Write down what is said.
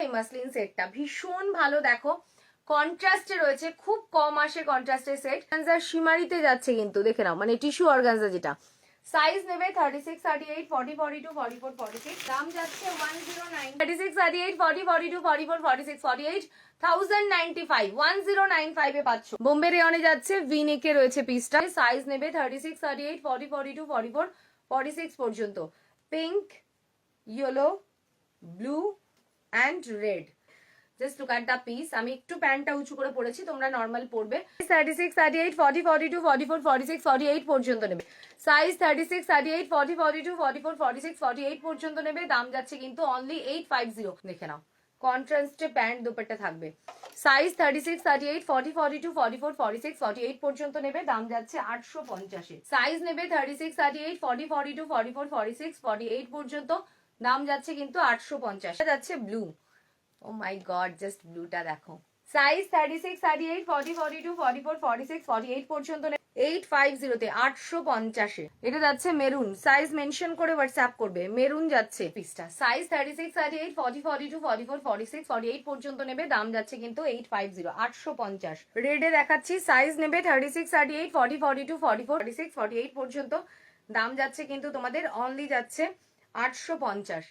এই মাসলিন সেটটা ভীষণ ভালো, দেখো কন্ট্রাস্টে রয়েছে, খুব কম আসে কন্ট্রাস্টের সেট। অর্গানজার শিমারিতে যাচ্ছে কিন্তু, দেখে নাও, মানে টিস্যু অর্গানজা যেটা। সাইজ নেবে 36, 38, 40, 42, 44, 46, দাম যাচ্ছে 109। 36, 38, 40, 42, 44, 46, 48, 1095, 1095 এ পাচ্ছ। বোম্বে রেয়নে যাচ্ছে, ভি নেকে রয়েছে পিসটা। সাইজ নেবে 36, 38, 40, 42, 44, 46 পর্যন্ত। Pink, yellow, blue and red. Just look at the piece. আমি একটু প্যান্টটা উঁচু করে পড়েছি, তোমরা নর্মাল পড়বে। 36, 38, 40, 42, 44, 46, 48 পর্যন্ত নেবে। সাইজ 36, 38, 40, 42, 44, 46, 48 পর্যন্ত নেবে। দাম যাচ্ছে কিন্তু অনলি 850। দেখে নাও, কন্ট্রাস্টে প্যান্ট দুপাট্টা থাকবে। সাইজ 36, 38, 40, 42, 44, 46, 48 পর্যন্ত নেবে। দাম যাচ্ছে 850। সাইজ নেবে 36, 38, 40, 42, 44, 46, 48 পর্যন্ত। দাম যাচ্ছে কিন্তু 850। যাচ্ছে ব্লু। ও মাই গড, জাস্ট ব্লুটা দেখো। সাইজ 36, 38, 40, 42, 44, 46, 48 পর্যন্ত 850 তে, 850 এ। এটা যাচ্ছে মেরুন। সাইজ মেনশন করে হোয়াটসঅ্যাপ করবে। মেরুন যাচ্ছে পিসটা। সাইজ 36, 38, 40, 42, 44, 46, 48 পর্যন্ত নেবে। দাম যাচ্ছে কিন্তু 850, 850। রেডে দেখাচ্ছি। সাইজ নেবে 36, 38, 40, 42, 44, 46, 48 পর্যন্ত। দাম যাচ্ছে কিন্তু তোমাদের অনলি যাচ্ছে 850।